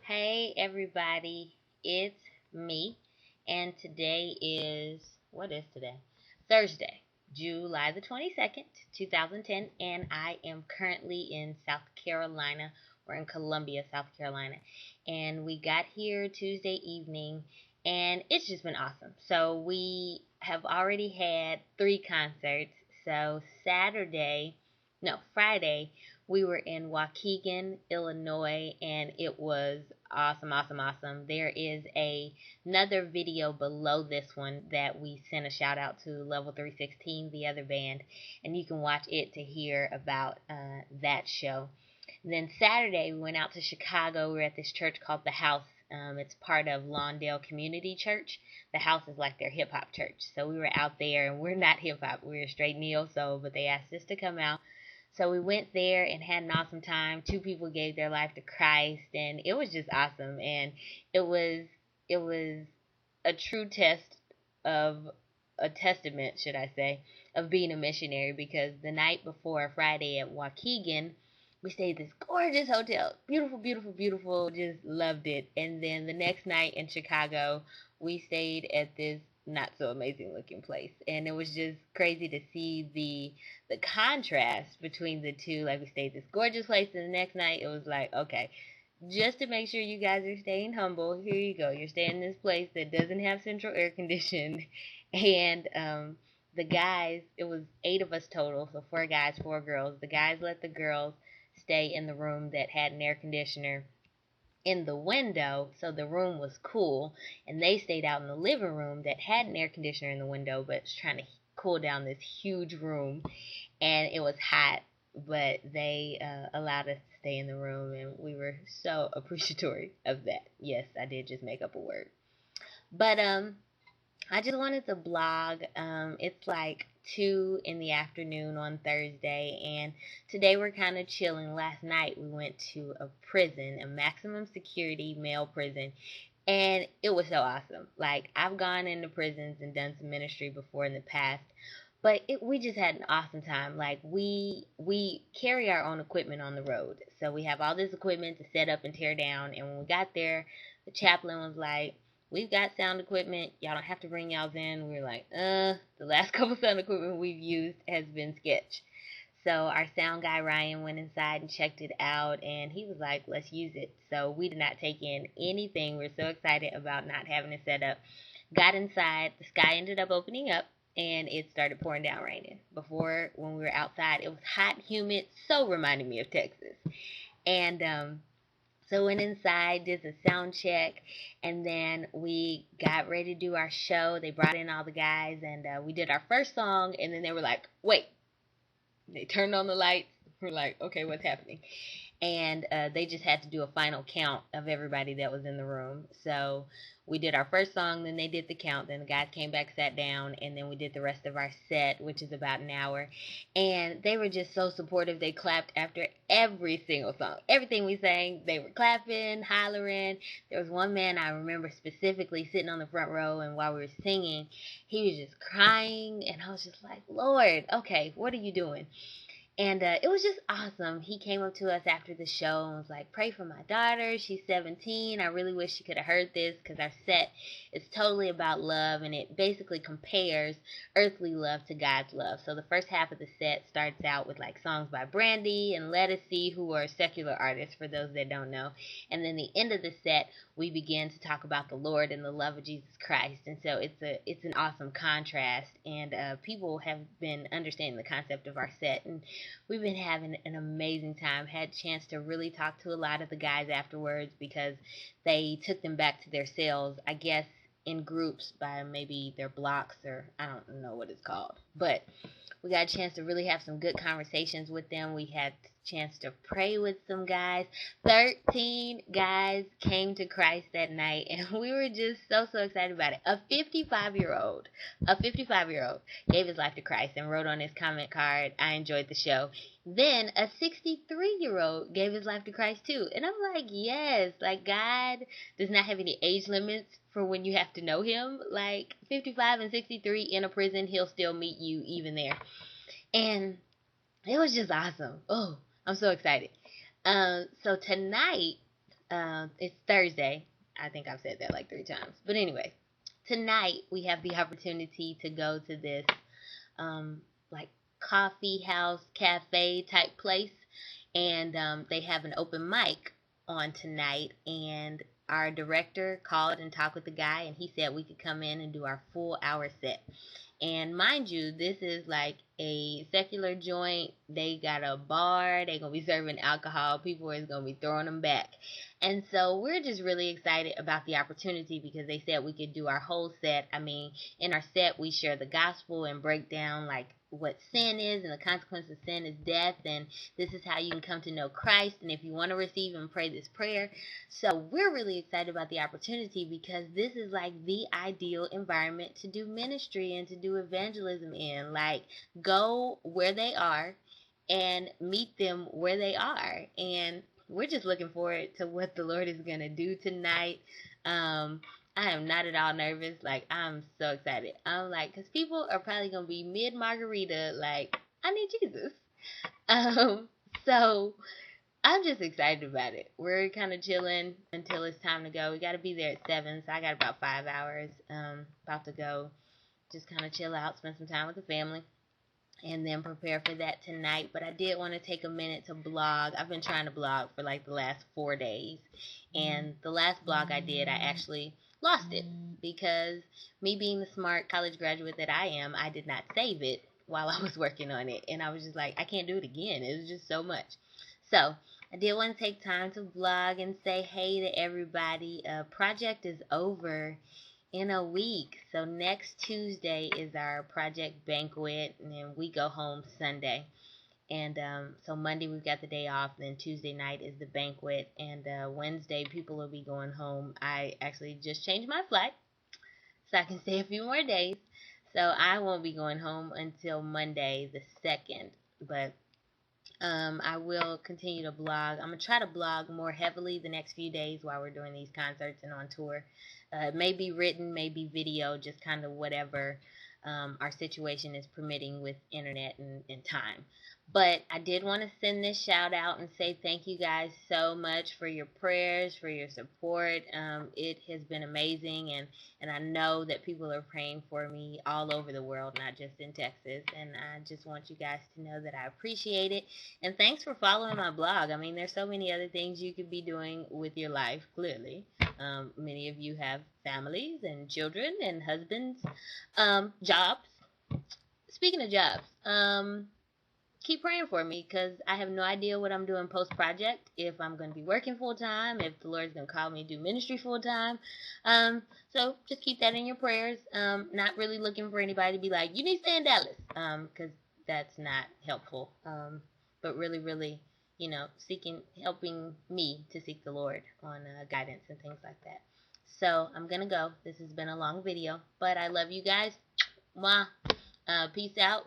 Hey everybody, it's me, and today is what is today? Thursday, July the 22nd, 2010, and I am currently in South Carolina. We're in Columbia, South Carolina, and we got here Tuesday evening, and it's just been awesome. So we have already had three concerts. So Friday, we were in Waukegan, Illinois, and it was awesome, awesome, awesome. There is another video below this one that we sent a shout out to Level 316, the other band, and you can watch it to hear about that show. And then Saturday, we went out to Chicago. We were at this church called The House. It's part of Lawndale Community Church. The House is like their hip hop church. So we were out there, and we're not hip hop. We're straight neo soul, but they asked us to come out. So we went there and had an awesome time. Two people gave their life to Christ, and it was just awesome. And it was a true test of a testament, should I say, of being a missionary, because the night before Friday at Waukegan, we stayed at this gorgeous hotel. Beautiful, beautiful, beautiful. Just loved it. And then the next night in Chicago, we stayed at this not so amazing looking place. And it was just crazy to see the contrast between the two. Like, we stayed at this gorgeous place, and the next night it was like, okay, just to make sure you guys are staying humble, here you go. You're staying in this place that doesn't have central air conditioning. And the guys, it was eight of us total, so four guys, four girls. The guys let the girls stay in the room that had an air conditioner in the window, so the room was cool, and they stayed out in the living room that had an air conditioner in the window, but was trying to cool down this huge room, and it was hot, but they allowed us to stay in the room, and we were so appreciatory of that. Yes, I did just make up a word. But I just wanted to blog. It's like 2 in the afternoon on Thursday, and today we're kind of chilling. Last night we went to a prison, a maximum security male prison, and it was so awesome. Like, I've gone into prisons and done some ministry before in the past, but we just had an awesome time. Like, we carry our own equipment on the road, so we have all this equipment to set up and tear down. And when we got there, the chaplain was like, "We've got sound equipment. Y'all don't have to bring y'all's in." We were like, the last couple sound equipment we've used has been sketch. So our sound guy Ryan went inside and checked it out, and he was like, "Let's use it." So we did not take in anything. We're so excited about not having to set up. Got inside, the sky ended up opening up, and it started pouring down raining. Before, when we were outside, it was hot, humid, so reminded me of Texas. And so went inside, did the sound check, and then we got ready to do our show. They brought in all the guys, and we did our first song, and then they were like, "Wait." They turned on the lights. We're like, "Okay, what's happening?" And they just had to do a final count of everybody that was in the room. So we did our first song, then they did the count, then the guys came back, sat down, and then we did the rest of our set, which is about an hour. And they were just so supportive. They clapped after every single song. Everything we sang, they were clapping, hollering. There was one man I remember specifically sitting on the front row, and while we were singing, he was just crying, and I was just like, "Lord, okay, what are you doing?" And it was just awesome. He came up to us after the show and was like, "Pray for my daughter. She's 17. I really wish she could have heard this, because our set is totally about love, and it basically compares earthly love to God's love." So the first half of the set starts out with like songs by Brandy and Lettucey, who are secular artists for those that don't know. And then the end of the set, we begin to talk about the Lord and the love of Jesus Christ. And so it's an awesome contrast, and people have been understanding the concept of our set, and we've been having an amazing time. Had a chance to really talk to a lot of the guys afterwards, because they took them back to their cells, I guess, in groups by maybe their blocks, or I don't know what it's called. But we got a chance to really have some good conversations with them. We had a chance to pray with some guys. 13 guys came to Christ that night, and we were just so excited about it. A 55-year-old gave his life to Christ and wrote on his comment card, "I enjoyed the show." Then a 63-year-old gave his life to Christ too. And I'm like, yes, like, God does not have any age limits for when you have to know him. Like, 55 and 63 in a prison, he'll still meet you even there. And it was just awesome. Oh, I'm so excited. So tonight, It's Thursday. I think I've said that like 3 times. But anyway, tonight we have the opportunity to go to this like coffee house cafe type place, and they have an open mic on tonight, and our director called and talked with the guy, and he said we could come in and do our full hour set. And mind you, this is like a secular joint. They got a bar. They gonna be serving alcohol. People is gonna be throwing them back. And so we're just really excited about the opportunity because they said we could do our whole set. I mean, in our set we share the gospel and break down like what sin is, and the consequence of sin is death, and this is how you can come to know Christ, and if you want to receive and pray this prayer. So we're really excited about the opportunity because this is like the ideal environment to do ministry and to do evangelism in. Like, go where they are and meet them where they are. And we're just looking forward to what the Lord is going to do tonight. I am not at all nervous. Like, I'm so excited. I'm like, because people are probably going to be mid-margarita, like, I need Jesus. Um, so I'm just excited about it. We're kind of chilling until it's time to go. We got to be there at 7, so I got about 5 hours. About to go just kind of chill out, spend some time with the family, and then prepare for that tonight. But I did want to take a minute to blog. I've been trying to blog for like the last 4 days, and the last blog I did, I actually lost it because me being the smart college graduate that I am, I did not save it while I was working on it, and I was just like, I can't do it again. It was just so much. So I did want to take time to blog and say hey to everybody. Project is over in a week. So next Tuesday is our project banquet, and then we go home Sunday. And so Monday we've got the day off, then Tuesday night is the banquet, and Wednesday people will be going home. I actually just changed my flight so I can stay a few more days. So I won't be going home until Monday the 2nd. But I will continue to blog. I'm going to try to blog more heavily the next few days while we're doing these concerts and on tour. Maybe written, maybe video, just kind of whatever our situation is permitting with internet and time. But I did want to send this shout out and say thank you guys so much for your prayers, for your support. It has been amazing, and I know that people are praying for me all over the world, not just in Texas. And I just want you guys to know that I appreciate it. And thanks for following my blog. I mean, there's so many other things you could be doing with your life, clearly. Many of you have families and children and husbands, jobs. Speaking of jobs, keep praying for me because I have no idea what I'm doing post-project, if I'm going to be working full-time, if the Lord's going to call me to do ministry full-time. So just keep that in your prayers. Not really looking for anybody to be like, you need to stay in Dallas, because that's not helpful. But really, really, helping me to seek the Lord on guidance and things like that. So I'm going to go. This has been a long video, but I love you guys. Mwah. Peace out.